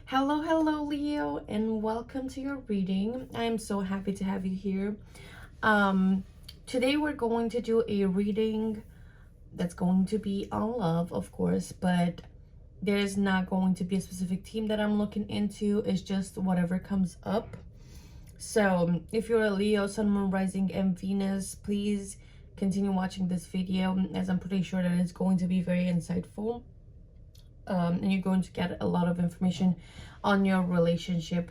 Hello, Leo, and welcome to your reading. I am so happy to have you here. Today we're going to do a reading that's going to be on love, of course, but there's not going to be a specific theme that I'm looking into. It's just whatever comes up. So if you're a Leo, Sun, Moon, Rising, and Venus, please continue watching this video, as I'm pretty sure that it's going to be very insightful. And you're going to get a lot of information on your relationship.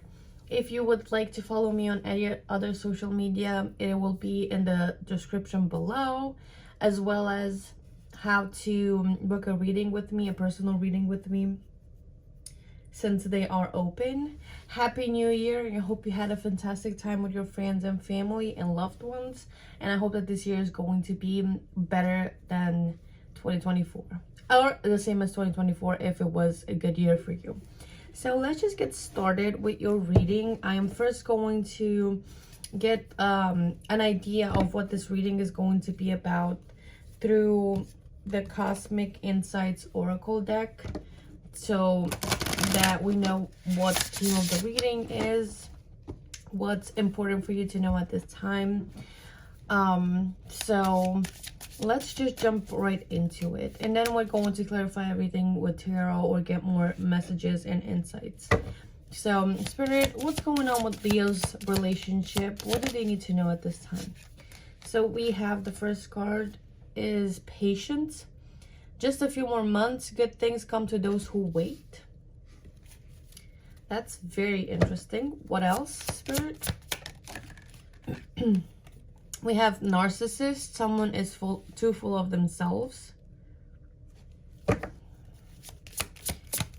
If you would like to follow me on any other social media, it will be in the description below, as well as how to book a reading with me, a personal reading with me, since they are open. Happy New Year, and I hope you had a fantastic time with your friends and family and loved ones, and I hope that this year is going to be better than 2024, or the same as 2024 if it was a good year for you. So let's just get started with your reading. I am first going to get an idea of what this reading is going to be about through the Cosmic Insights Oracle deck, so that we know what the theme of the reading is, what's important for you to know at this time. So let's just jump right into it, and then we're going to clarify everything with tarot or get more messages and insights. So Spirit, what's going on with Leo's relationship? What do they need to know at this time? So we have the first card is patience. Just a few more months, good things come to those who wait. That's very interesting. What else, Spirit? We have narcissist. Someone is too full of themselves.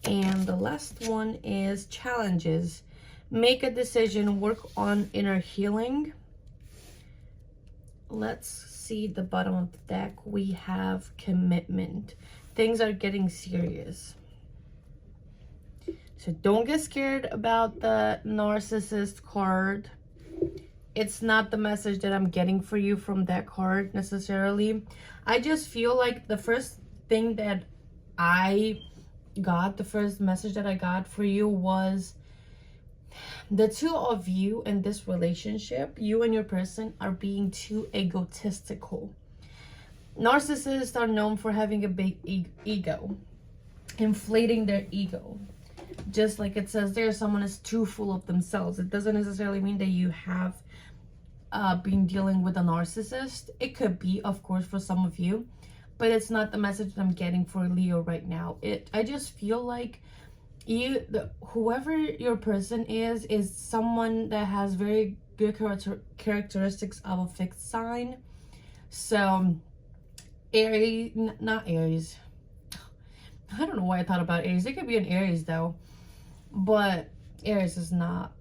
And the last one is challenges. Make a decision. Work on inner healing. Let's see the bottom of the deck. We have commitment. Things are getting serious. So don't get scared about the narcissist card. It's not the message that I'm getting for you from that card necessarily. I just feel like the first thing that I got, the first message that I got for you was the two of you in this relationship, you and your person, are being too egotistical. Narcissists are known for having a big ego, inflating their ego. Just like it says there, someone is too full of themselves. It doesn't necessarily mean that you have been dealing with a narcissist. It could be, of course, for some of you, but it's not the message that I'm getting for Leo right now. I just feel like whoever your person is someone that has very good characteristics of a fixed sign. So Aries, not Aries. I don't know why I thought about Aries. It could be an Aries though, but Aries is not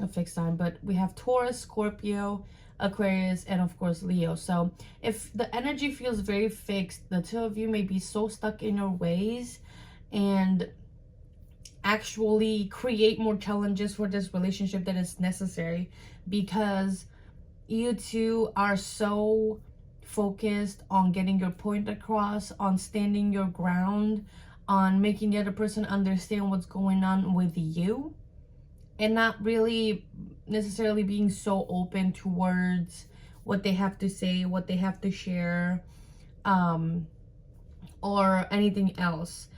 a fixed sign. But we have Taurus, Scorpio, Aquarius, and of course Leo. So if the energy feels very fixed, the two of you may be so stuck in your ways and actually create more challenges for this relationship that is necessary, because you two are so focused on getting your point across, on standing your ground, on making the other person understand what's going on with you, and not really necessarily being so open towards what they have to say, what they have to share, or anything else.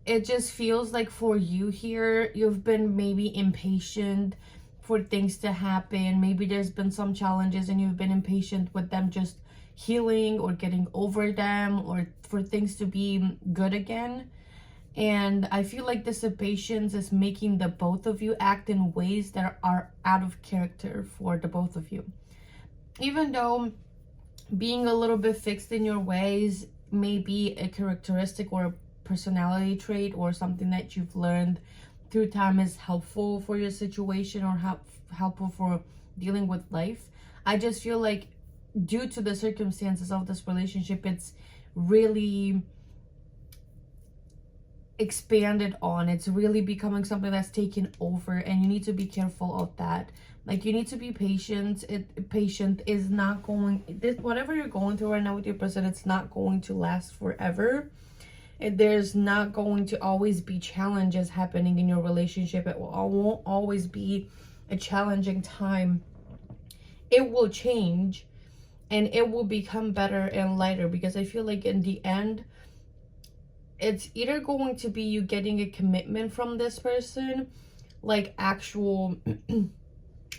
It just feels like for you here, you've been maybe impatient for things to happen. Maybe there's been some challenges and you've been impatient with them just healing or getting over them, or for things to be good again. And I feel like this impatience is making the both of you act in ways that are out of character for the both of you. Even though being a little bit fixed in your ways may be a characteristic or a personality trait or something that you've learned through time is helpful for your situation or helpful for dealing with life, I just feel like due to the circumstances of this relationship, it's really expanded on. It's really becoming something that's taken over, and you need to be careful of that. Like, you need to be patient. Patient is not going, whatever you're going through right now with your person, it's not going to last forever. There's not going to always be challenges happening in your relationship. It won't always be a challenging time. It will change and it will become better and lighter, because I feel like in the end, it's either going to be you getting a commitment from this person, like actual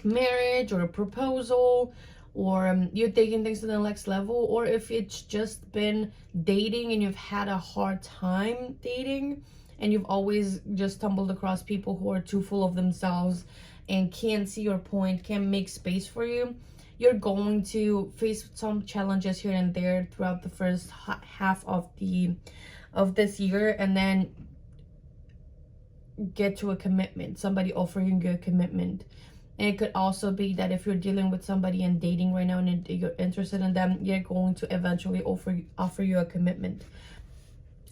marriage or a proposal, or you're taking things to the next level, or if it's just been dating and you've had a hard time dating and you've always just stumbled across people who are too full of themselves and can't see your point, can't make space for you. You're going to face some challenges here and there throughout the first half of this year, and then get to a commitment, somebody offering you a commitment. And it could also be that if you're dealing with somebody and dating right now and you're interested in them, you're going to eventually offer you a commitment.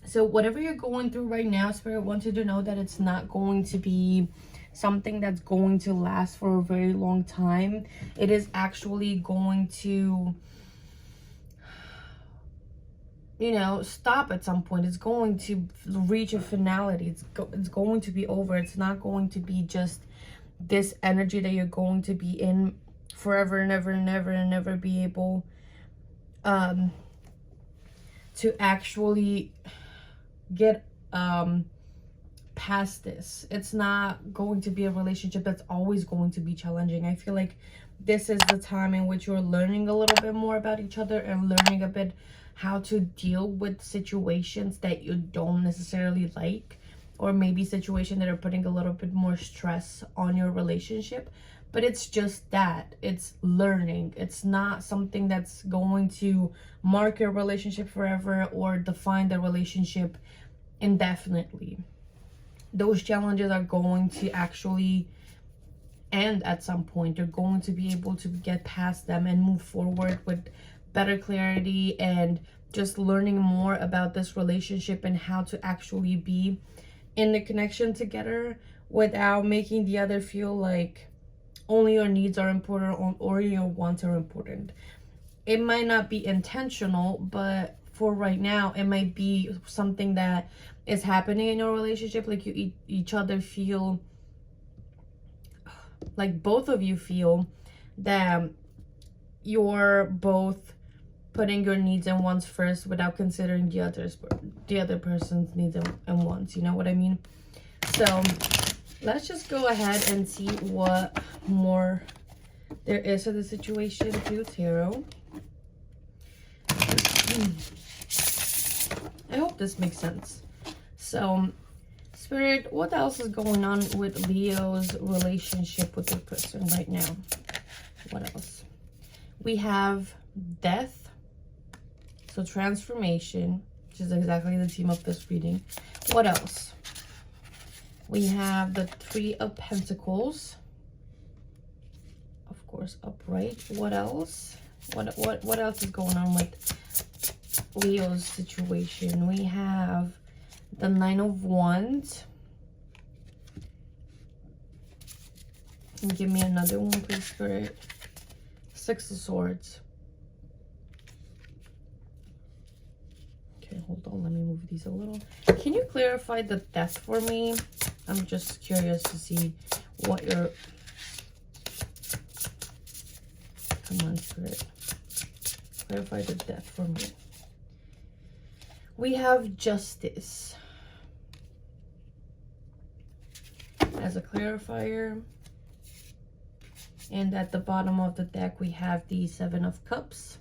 So whatever you're going through right now, Spirit wants you to know that it's not going to be something that's going to last for a very long time. It is actually going to, you know, stop at some point. It's going to reach a finality. It's going to be over. It's not going to be just this energy that you're going to be in forever and ever and ever and never be able to actually get past this. It's not going to be a relationship that's always going to be challenging. I feel like this is the time in which you're learning a little bit more about each other and learning a bit how to deal with situations that you don't necessarily like, or maybe situations that are putting a little bit more stress on your relationship. But it's just that. It's learning. It's not something that's going to mark your relationship forever or define the relationship indefinitely. Those challenges are going to actually end at some point. You're going to be able to get past them and move forward with better clarity and just learning more about this relationship and how to actually be in the connection together without making the other feel like only your needs are important or your wants are important. It might not be intentional, but for right now, it might be something that is happening in your relationship. Like you each other feel, like both of you feel that you're both putting your needs and wants first without considering the other person's needs and wants. You know what I mean? So let's just go ahead and see what more there is to the situation through tarot. I hope this makes sense. So, Spirit, what else is going on with Leo's relationship with the person right now? What else? We have death. So transformation, which is exactly the theme of this reading. What else? We have the Three of Pentacles. Of course, upright. What else? What else is going on with Leo's situation? We have the Nine of Wands. And give me another one, please, Spirit. Six of Swords. Okay, hold on. Let me move these a little. Can you clarify the death for me? I'm just curious to see what your... Come on, Spirit. Clarify the death for me. We have Justice as a clarifier. And at the bottom of the deck, we have the Seven of Cups.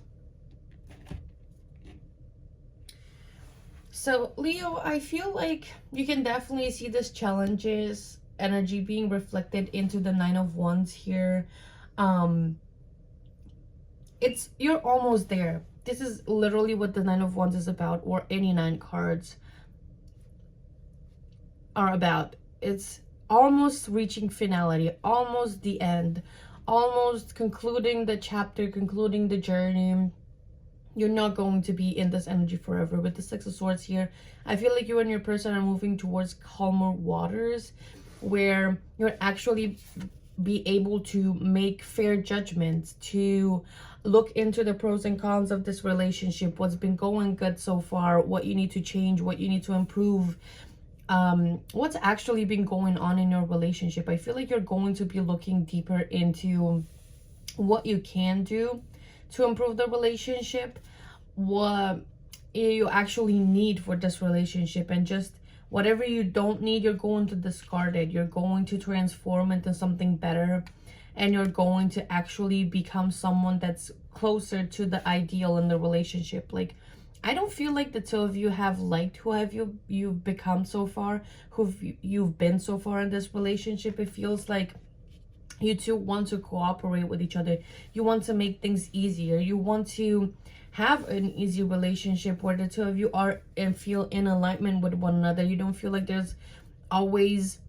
So, Leo, I feel like you can definitely see this challenges energy being reflected into the Nine of Wands here. You're almost there. This is literally what the Nine of Wands is about, or any 9 cards are about. It's almost reaching finality, almost the end, almost concluding the chapter, concluding the journey. You're not going to be in this energy forever. With the Six of Swords here, I feel like you and your person are moving towards calmer waters, where you're actually be able to make fair judgments, to look into the pros and cons of this relationship, what's been going good so far, what you need to change, what you need to improve, what's actually been going on in your relationship. I feel like you're going to be looking deeper into what you can do to improve the relationship, what you actually need for this relationship, and just whatever you don't need, you're going to discard it. You're going to transform into something better, and you're going to actually become someone that's closer to the ideal in the relationship. Like, I don't feel like the two of you have liked who have you've become so far, you've been so far in this relationship. It feels like you two want to cooperate with each other. You want to make things easier. You want to have an easy relationship where the two of you are and feel in alignment with one another. You don't feel like there's always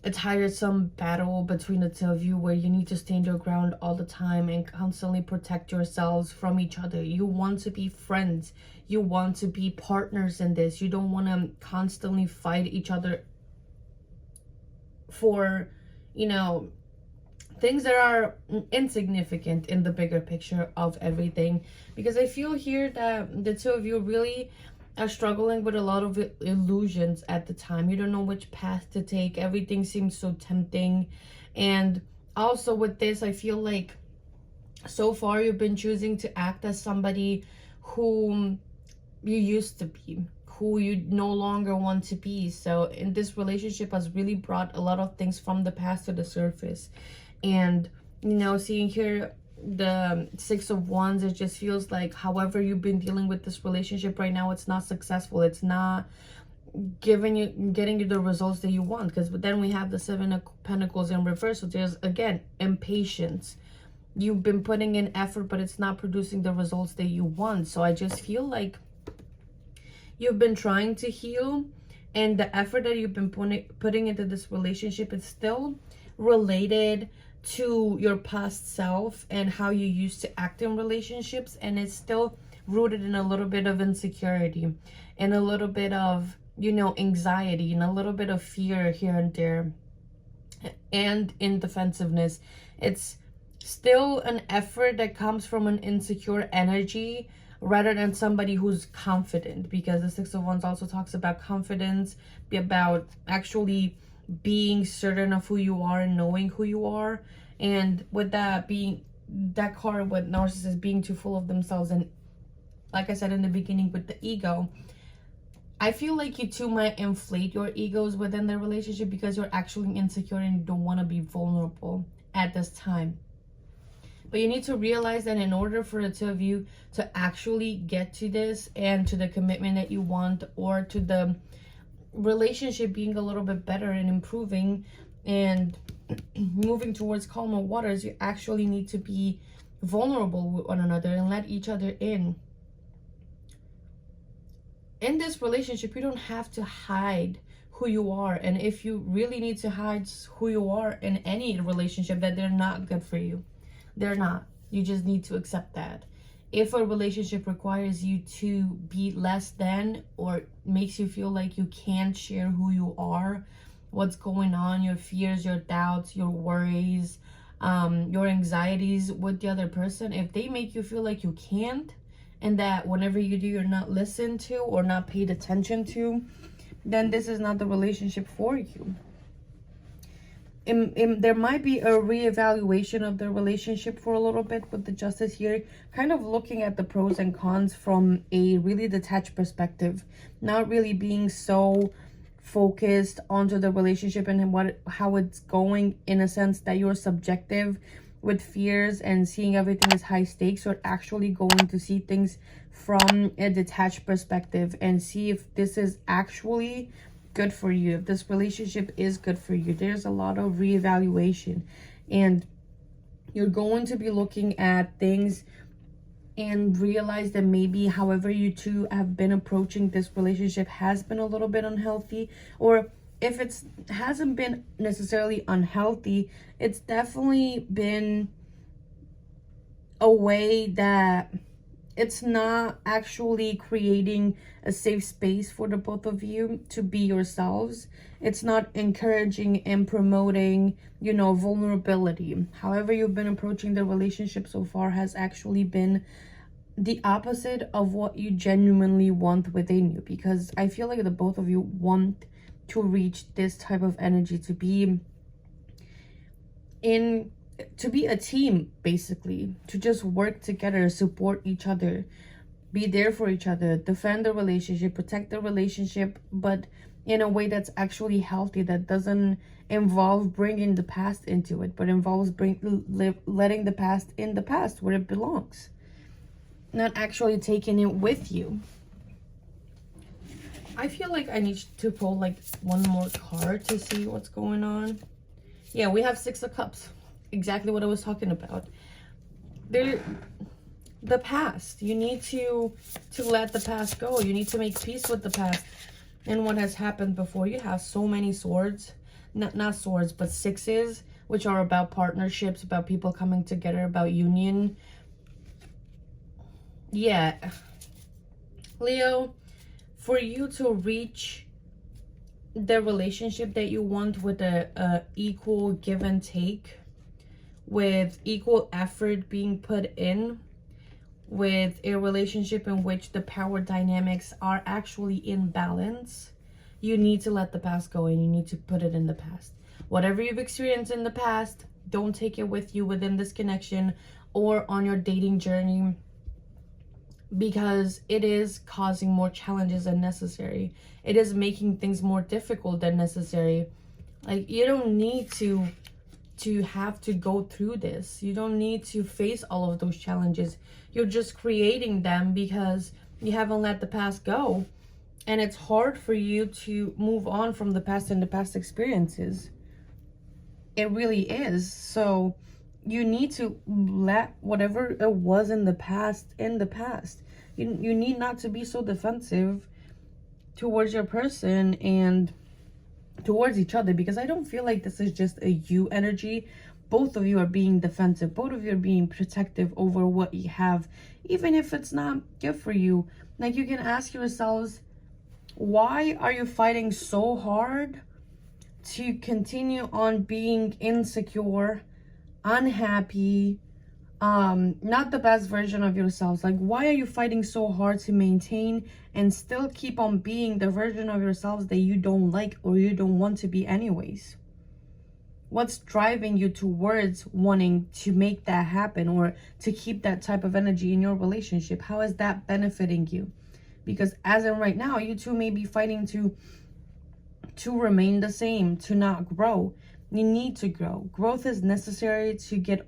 a tiresome battle between the two of you where you need to stand your ground all the time and constantly protect yourselves from each other. You want to be friends. You want to be partners in this. You don't want to constantly fight each other for, you know, things that are insignificant in the bigger picture of everything. Because I feel here that the two of you really are struggling with a lot of illusions at the time. You don't know which path to take. Everything seems so tempting. And also with this, I feel like so far you've been choosing to act as somebody whom you used to be, who you no longer want to be. So in this relationship has really brought a lot of things from the past to the surface. And, you know, seeing here the 6 of Wands, it just feels like however you've been dealing with this relationship right now, it's not successful. It's not getting you the results that you want. Because then we have the 7 of Pentacles in reverse. So there's, again, impatience. You've been putting in effort, but it's not producing the results that you want. So I just feel like you've been trying to heal, and the effort that you've been putting into this relationship is still related to your past self and how you used to act in relationships, and it's still rooted in a little bit of insecurity and a little bit of, you know, anxiety and a little bit of fear here and there, and in defensiveness. It's still an effort that comes from an insecure energy rather than somebody who's confident, because the 6 of Wands also talks about confidence, about actually being certain of who you are and knowing who you are. And with that being that card with narcissists being too full of themselves, and like I said in the beginning with the ego, I feel like you two might inflate your egos within the relationship because you're actually insecure and you don't want to be vulnerable at this time. But you need to realize that in order for the two of you to actually get to this and to the commitment that you want, or to the relationship being a little bit better and improving and moving towards calmer waters, you actually need to be vulnerable with one another and let each other in. In this relationship, you don't have to hide who you are. And if you really need to hide who you are in any relationship, that they're not good for you. They're not. You just need to accept that. If a relationship requires you to be less than, or makes you feel like you can't share who you are, what's going on, your fears, your doubts, your worries, your anxieties with the other person, if they make you feel like you can't, and that whenever you do, you're not listened to or not paid attention to, then this is not the relationship for you. There might be a reevaluation of the relationship for a little bit with the Justice here, kind of looking at the pros and cons from a really detached perspective, not really being so focused onto the relationship and how it's going, in a sense that you're subjective with fears and seeing everything as high stakes. You're actually going to see things from a detached perspective and see if this is actually good for you, if this relationship is good for you. There's a lot of reevaluation, and you're going to be looking at things and realize that maybe however you two have been approaching this relationship has been a little bit unhealthy, or if it hasn't been necessarily unhealthy, it's definitely been a way that it's not actually creating a safe space for the both of you to be yourselves. It's not encouraging and promoting, you know, vulnerability. However you've been approaching the relationship so far has actually been the opposite of what you genuinely want within you, because I feel like the both of you want to reach this type of energy, to be a team, basically, to just work together, support each other, be there for each other, defend the relationship, protect the relationship, but in a way that's actually healthy, that doesn't involve bringing the past into it, but involves letting the past in the past where it belongs, not actually taking it with you. I feel like I need to pull like one more card to see what's going on. Yeah, we have Six of Cups. Exactly what I was talking about. The past. You need to let the past go. You need to make peace with the past and what has happened before. You have so many swords. Not swords, but sixes, which are about partnerships, about people coming together, about union. Yeah. Leo, for you to reach the relationship that you want with a equal give and take, with equal effort being put in, with a relationship in which the power dynamics are actually in balance, you need to let the past go and you need to put it in the past. Whatever you've experienced in the past, don't take it with you within this connection or on your dating journey, because it is causing more challenges than necessary. It is making things more difficult than necessary. Like, you don't need to have to go through this. You don't need to face all of those challenges. You're just creating them because you haven't let the past go, and it's hard for you to move on from the past and the past experiences. It really is. So you need to let whatever it was in the past in the past. You need not to be so defensive towards your person and towards each other, because I don't feel like this is just a you energy. Both of you are being defensive. Both of you are being protective over what you have, even if it's not good for you. Like, you can ask yourselves, why are you fighting so hard to continue on being insecure, unhappy, not the best version of yourselves? Like, why are you fighting so hard to maintain and still keep on being the version of yourselves that you don't like or you don't want to be anyways? What's driving you towards wanting to make that happen or to keep that type of energy in your relationship? How is that benefiting you? Because as in right now, you two may be fighting to remain the same, to not grow. You need to grow. Growth is necessary to get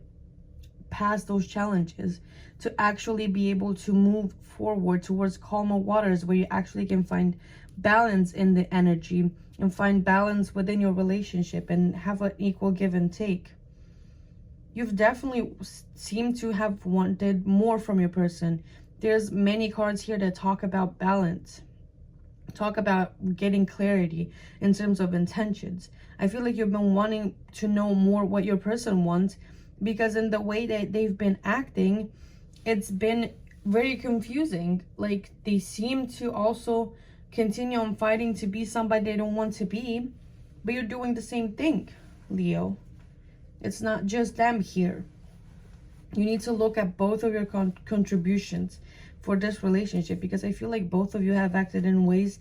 past those challenges, to actually be able to move forward towards calmer waters where you actually can find balance in the energy and find balance within your relationship and have an equal give and take. You've definitely seemed to have wanted more from your person. There's many cards here that talk about balance, talk about getting clarity in terms of intentions. I feel like you've been wanting to know more what your person wants, because in the way that they've been acting, it's been very confusing. Like, they seem to also continue on fighting to be somebody they don't want to be, but you're doing the same thing, Leo. It's not just them here. You need to look at both of your contributions for this relationship, because I feel like both of you have acted in ways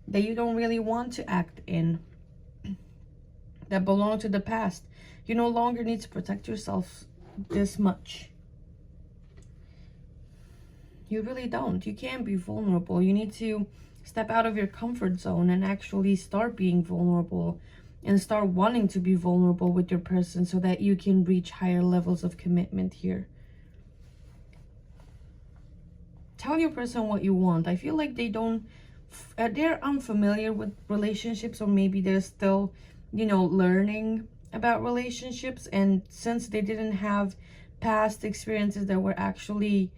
that you don't really want to act in, that belong to the past. You no longer need to protect yourself this much. You really don't. You can't be vulnerable. You need to step out of your comfort zone and actually start being vulnerable and start wanting to be vulnerable with your person so that you can reach higher levels of commitment here. Tell your person what you want. I feel like they're unfamiliar with relationships, or maybe they're still, you know, learning about relationships, and since they didn't have past experiences that were actually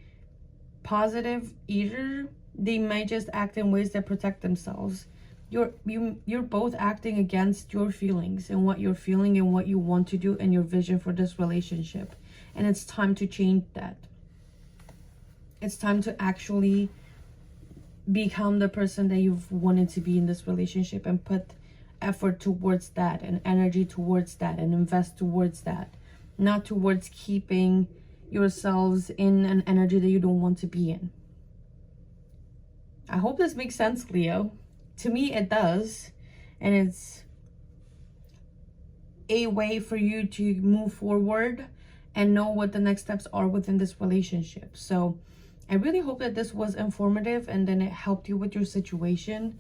positive either, they might just act in ways that protect themselves. You're both acting against your feelings and what you're feeling and what you want to do and your vision for this relationship, and it's time to change that. It's time to actually become the person that you've wanted to be in this relationship and put effort towards that and energy towards that and invest towards that, not towards keeping yourselves in an energy that you don't want to be in. I hope this makes sense, Leo. To me, it does. And it's a way for you to move forward and know what the next steps are within this relationship. So I really hope that this was informative and then it helped you with your situation.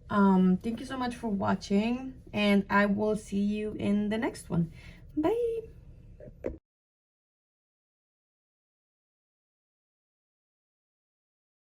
Thank you so much for watching, and I will see you in the next one. Bye.